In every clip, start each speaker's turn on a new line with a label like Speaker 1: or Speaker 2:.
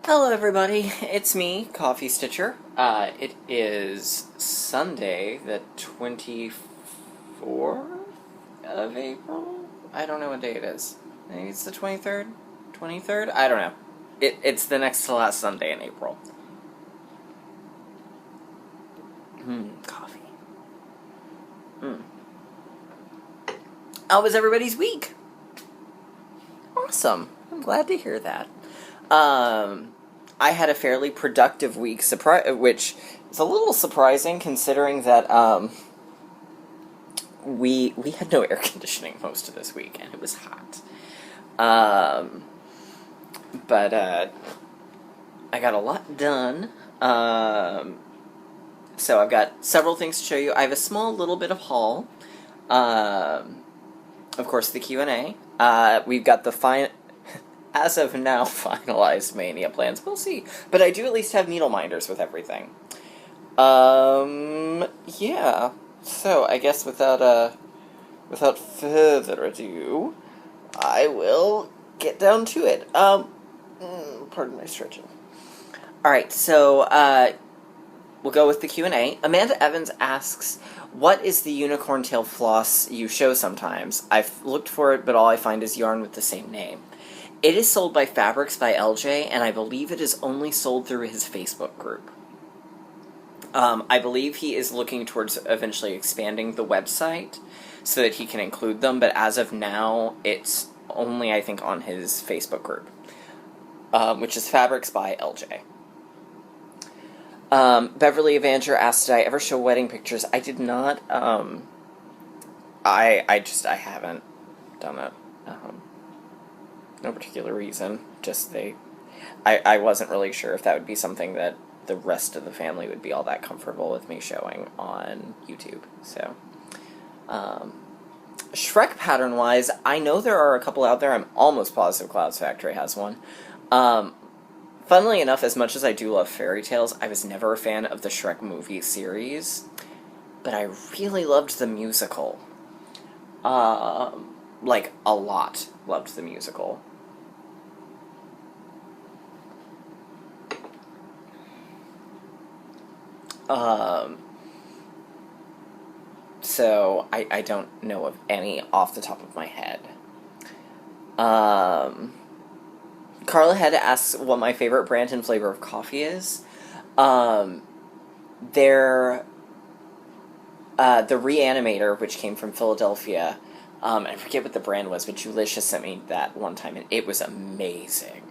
Speaker 1: Hello, everybody. It's me, Coffee Stitcher. It is Sunday, the 24th of April? I don't know what day it is. Maybe it's the 23rd? 23rd? I don't know. It's the next to last Sunday in April. Coffee. How was everybody's week? Awesome. I'm glad to hear that. I had a fairly productive week, which is a little surprising considering that we had no air conditioning most of this week, and it was hot. But I got a lot done. So I've got several things to show you. I have a small little bit of haul. Of course, the Q&A. We've got the as of now, finalized Maynia plans. We'll see. But I do at least have needle minders with everything. Yeah. So, I guess without further ado, I will get down to it. Pardon my stretching. Alright, so, we'll go with the Q&A. Amanda Evans asks, what is the unicorn tail floss you show sometimes? I've looked for it, but all I find is yarn with the same name. It is sold by Fabrics by LJ, and I believe it is only sold through his Facebook group. I believe he is looking towards eventually expanding the website so that he can include them, but as of now, it's only, I think, on his Facebook group, which is Fabrics by LJ. Beverly Evanger asked, did I ever show wedding pictures? I did not. I haven't done it. No particular reason. Just I wasn't really sure if that would be something that the rest of the family would be all that comfortable with me showing on YouTube. So, Shrek pattern-wise, I know there are a couple out there. I'm almost positive Clouds Factory has one. Funnily enough, as much as I do love fairy tales, I was never a fan of the Shrek movie series, but I really loved the musical. Like, a lot loved the musical. So, I don't know of any off the top of my head. Carla had asks what my favorite brand and flavor of coffee is. The Reanimator, which came from Philadelphia, I forget what the brand was, but Julisha sent me that one time, and it was amazing.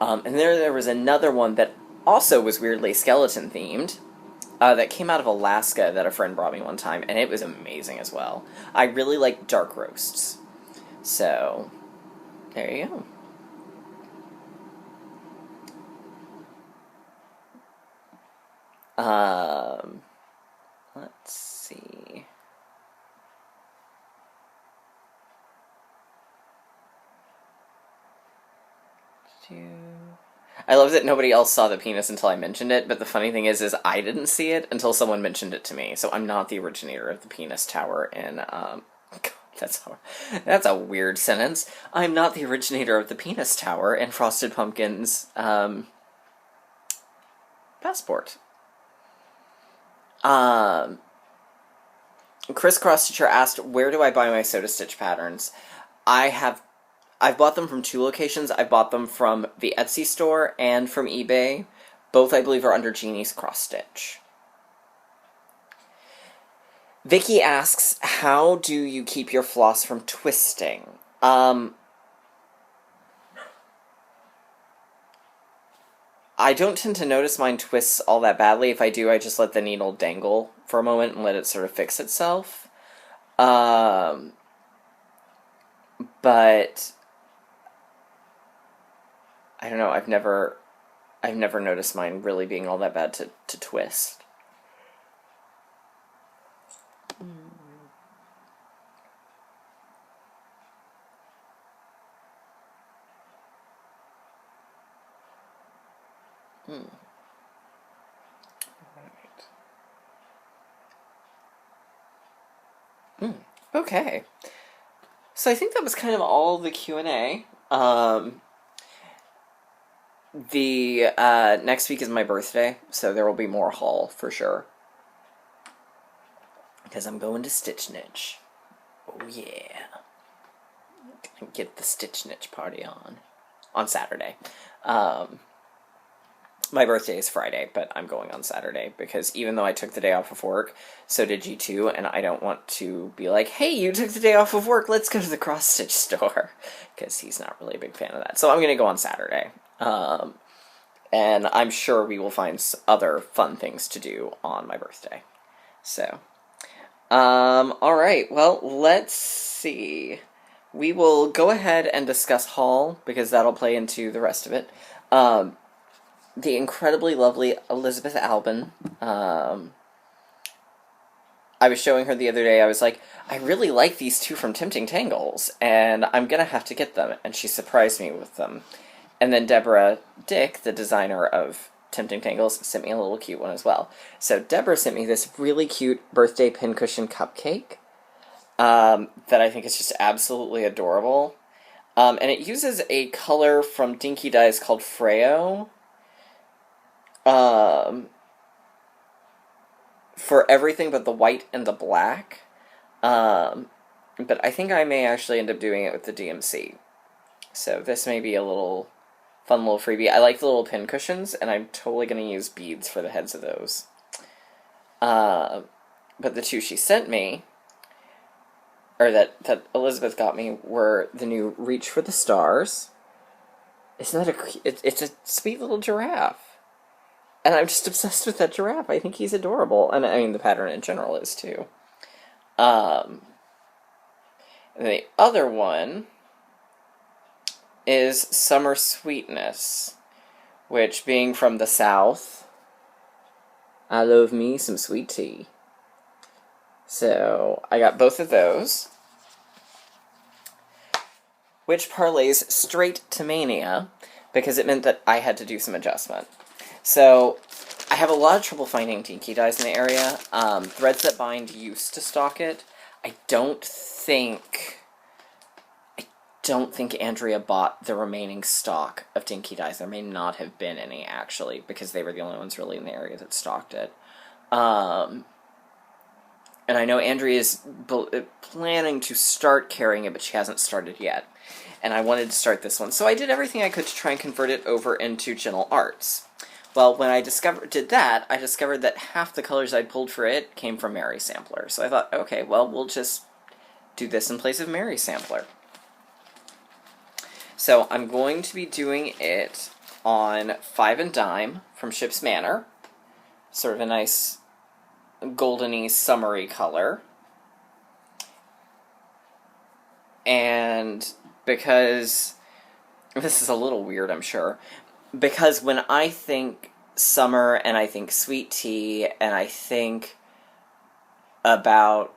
Speaker 1: And there was another one that also was weirdly skeleton-themed, that came out of Alaska that a friend brought me one time, and it was amazing as well. I really like dark roasts. So, there you go. Let's see. I love that nobody else saw the penis until I mentioned it, but the funny thing is I didn't see it until someone mentioned it to me, so I'm not the originator of the penis tower in, God, that's a weird sentence. I'm not the originator of the penis tower in Frosted Pumpkin's, passport. Chris Cross Stitcher asked, where do I buy my Soda Stitch patterns? I've bought them from two locations. I bought them from the Etsy store and from eBay. Both, I believe, are under Jeannie's Cross Stitch. Vicky asks, how do you keep your floss from twisting? I don't tend to notice mine twists all that badly. If I do, I just let the needle dangle for a moment and let it sort of fix itself. But I don't know, I've never noticed mine really being all that bad to twist. Okay. So I think that was kind of all the Q&A. The next week is my birthday, so there will be more haul for sure. Because I'm going to Stitch Niche. Oh yeah. Gonna get the Stitch Niche party on Saturday. My birthday is Friday, but I'm going on Saturday because even though I took the day off of work, so did G2, and I don't want to be like, hey, you took the day off of work, let's go to the cross-stitch store, because he's not really a big fan of that. So I'm going to go on Saturday, and I'm sure we will find other fun things to do on my birthday. So, alright, well, let's see. We will go ahead and discuss haul, because that'll play into the rest of it. The incredibly lovely Elizabeth Albin. I was showing her the other day, I was like, I really like these two from Tempting Tangles, and I'm gonna have to get them, and she surprised me with them. And then Deborah Dick, the designer of Tempting Tangles, sent me a little cute one as well. So Deborah sent me this really cute birthday pincushion cupcake that I think is just absolutely adorable. And it uses a color from Dinky Dyes called Freo. For everything but the white and the black. But I think I may actually end up doing it with the DMC. So this may be a little fun little freebie. I like the little pin cushions, and I'm totally going to use beads for the heads of those. But the two she sent me, or that Elizabeth got me, were the new Reach for the Stars. Isn't that it's a sweet little giraffe. And I'm just obsessed with that giraffe. I think he's adorable. And I mean, the pattern in general is too. And the other one is Summer Sweetness, which, being from the South, I love me some sweet tea. So I got both of those, which parlays straight to Maynia, because it meant that I had to do some adjustment. So, I have a lot of trouble finding Dinky Dyes in the area. Threads That Bind used to stock it. I don't think Andrea bought the remaining stock of Dinky Dyes. There may not have been any, actually, because they were the only ones really in the area that stocked it. And I know Andrea is planning to start carrying it, but she hasn't started yet. And I wanted to start this one. So I did everything I could to try and convert it over into Gentle Arts. Well, when I did that, I discovered that half the colors I'd pulled for it came from Mary Sampler. So I thought, okay, well, we'll just do this in place of Mary Sampler. So I'm going to be doing it on 5 and Dime from Ship's Manor. Sort of a nice goldeny, summery color. And because this is a little weird, I'm sure, because when I think summer and I think sweet tea and I think about,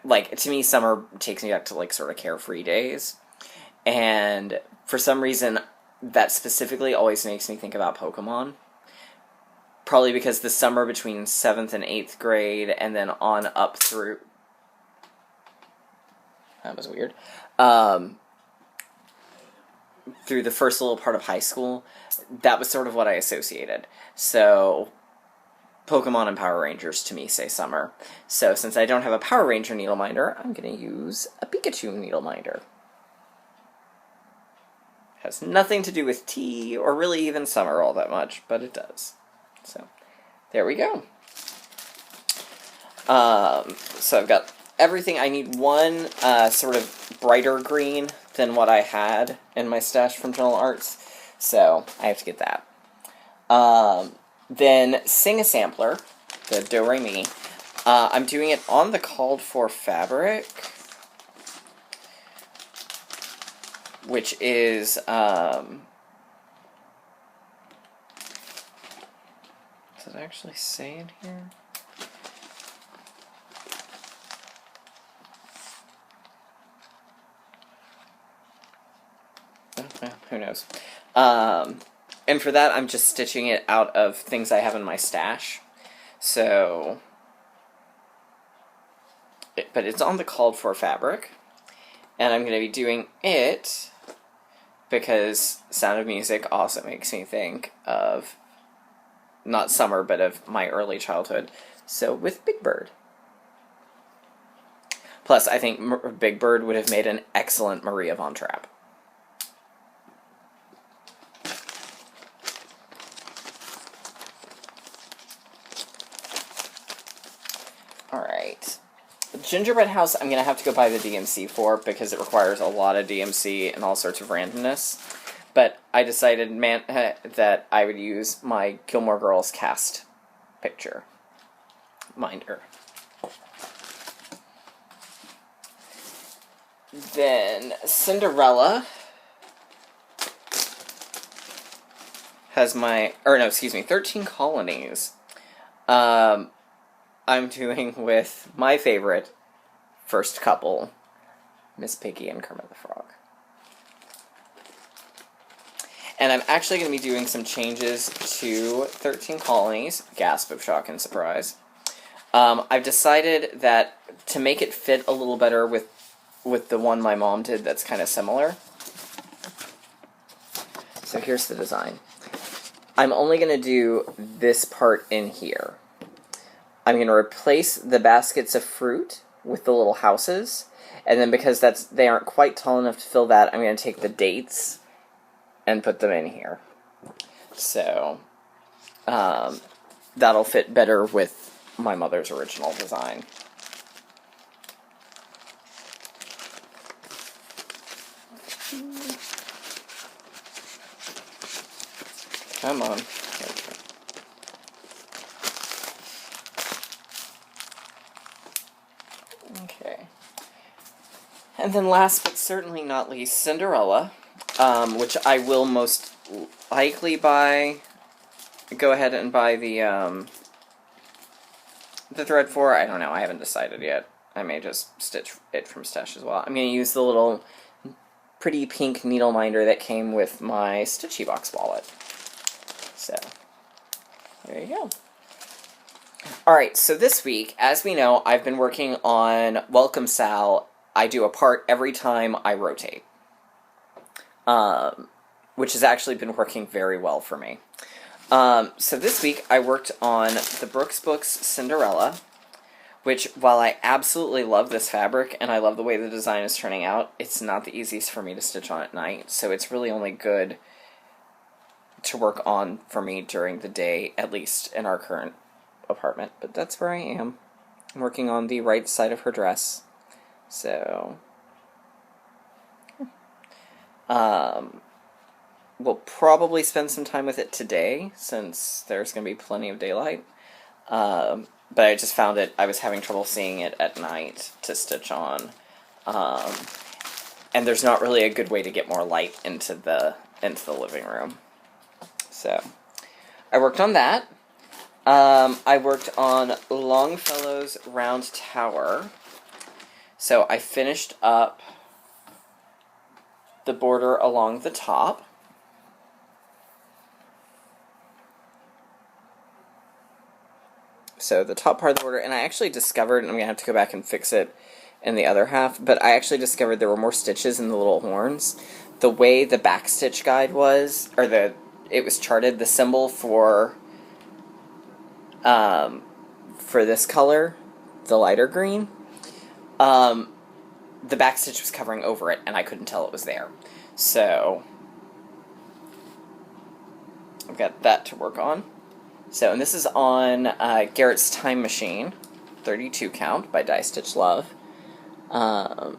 Speaker 1: like, to me, summer takes me back to, like, sort of carefree days. And for some reason, that specifically always makes me think about Pokemon. Probably because the summer between 7th and 8th grade and then on up through... That was weird. Through the first little part of high school, that was sort of what I associated. So, Pokemon and Power Rangers to me say summer. So, since I don't have a Power Ranger needle minder, I'm going to use a Pikachu needle minder. Has nothing to do with tea, or really even summer all that much, but it does. So, there we go. So I've got everything. I need one sort of brighter green than what I had in my stash from Gentle Arts, so I have to get that. Then Sing a Sampler, the Do Re Mi. I'm doing it on the called for fabric, which is does it actually say in here? Who knows? And for that, I'm just stitching it out of things I have in my stash. So, but it's on the called for fabric, and I'm going to be doing it because Sound of Music also makes me think of, not summer, but of my early childhood. So with Big Bird. Plus, I think Big Bird would have made an excellent Maria von Trapp. Alright. Gingerbread House, I'm going to have to go buy the DMC for, because it requires a lot of DMC and all sorts of randomness. But I decided that I would use my Gilmore Girls cast picture minder. Then Cinderella has 13 Colonies. I'm doing with my favorite first couple, Miss Piggy and Kermit the Frog. And I'm actually going to be doing some changes to 13 Colonies. Gasp of shock and surprise. I've decided that to make it fit a little better with the one my mom did that's kind of similar. So here's the design. I'm only going to do this part in here. I'm going to replace the baskets of fruit with the little houses. And then because they aren't quite tall enough to fill that, I'm going to take the dates and put them in here. So that'll fit better with my mother's original design. Come on. Okay. And then last but certainly not least, Cinderella, which I will most likely go ahead and buy the thread for. I don't know. I haven't decided yet. I may just stitch it from Stash as well. I'm going to use the little pretty pink needle minder that came with my Stitchy Box wallet. So, there you go. Alright, so this week, as we know, I've been working on Welcome Sal. I do a part every time I rotate. Which has actually been working very well for me. So this week, I worked on the Brooks Books Cinderella, which, while I absolutely love this fabric, and I love the way the design is turning out, it's not the easiest for me to stitch on at night, so it's really only good to work on for me during the day, at least in our current apartment. But that's where I am. I'm working on the right side of her dress. So we'll probably spend some time with it today, since there's going to be plenty of daylight. But I just found I was having trouble seeing it at night to stitch on. And there's not really a good way to get more light into the living room. So, I worked on that. I worked on Longfellow's Round Tower. So I finished up the border along the top. So the top part of the border, and I actually discovered, and I'm going to have to go back and fix it in the other half, but I actually discovered there were more stitches in the little horns. The way the backstitch guide was, or it was charted, the symbol for this color, the lighter green, the backstitch was covering over it, and I couldn't tell it was there. So I've got that to work on. So, and this is on Garrett's Time Machine, 32 count by Die Stitch Love. And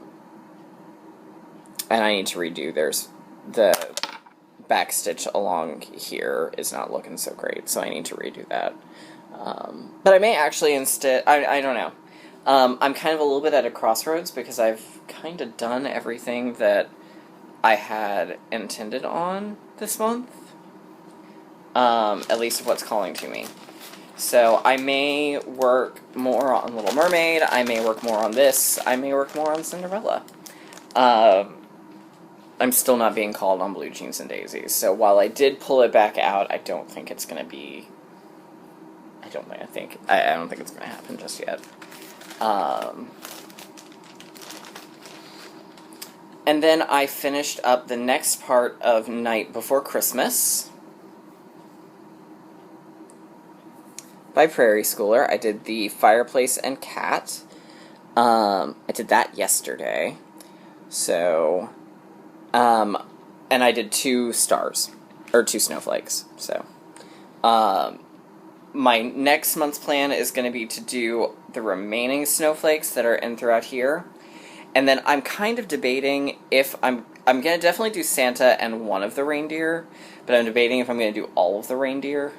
Speaker 1: I need to redo, there's the backstitch along here is not looking so great, so I need to redo that. But I may actually instead, I don't know. I'm kind of a little bit at a crossroads because I've kind of done everything that I had intended on this month. At least what's calling to me. So I may work more on Little Mermaid, I may work more on this, I may work more on Cinderella. I'm still not being called on Blue Jeans and Daisies, so while I did pull it back out, I don't think it's going to be... I don't think it's going to happen just yet. And then I finished up the next part of Night Before Christmas by Prairie Schooler. I did the Fireplace and Cat. I did that yesterday. So, and I did 2 stars, or 2 snowflakes. So, my next month's plan is going to be to do the remaining snowflakes that are in throughout here. And then I'm kind of debating if I'm going to definitely do Santa and one of the reindeer, but I'm debating if I'm going to do all of the reindeer.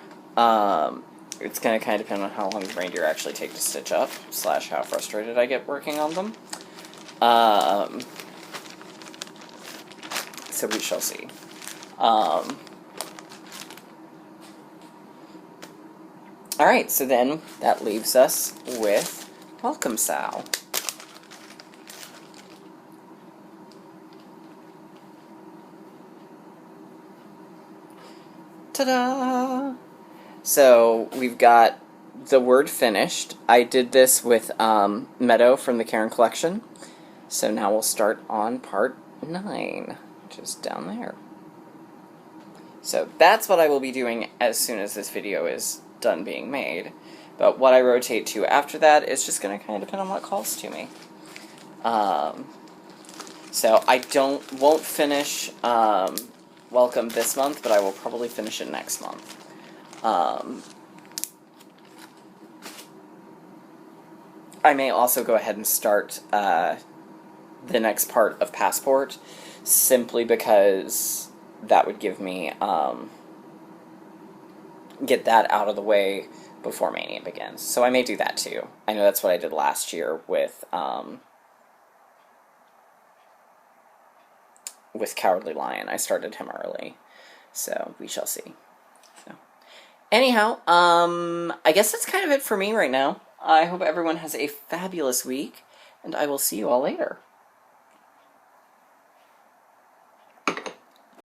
Speaker 1: It's going to kind of depend on how long the reindeer actually take to stitch up, / how frustrated I get working on them. So we shall see. Alright, so then that leaves us with Welcome Sal. Ta-da! So we've got the word finished. I did this with Meadow from the Karen collection. So now we'll start on part 9, which is down there. So that's what I will be doing as soon as this video is done being made. But what I rotate to after that is just going to kind of depend on what calls to me. So I won't finish Welcome this month, but I will probably finish it next month. I may also go ahead and start the next part of Passport, simply because that would give me, get that out of the way before Maynia begins. So I may do that too. I know that's what I did last year with Cowardly Lion. I started him early. So we shall see. So, anyhow, I guess that's kind of it for me right now. I hope everyone has a fabulous week, and I will see you all later.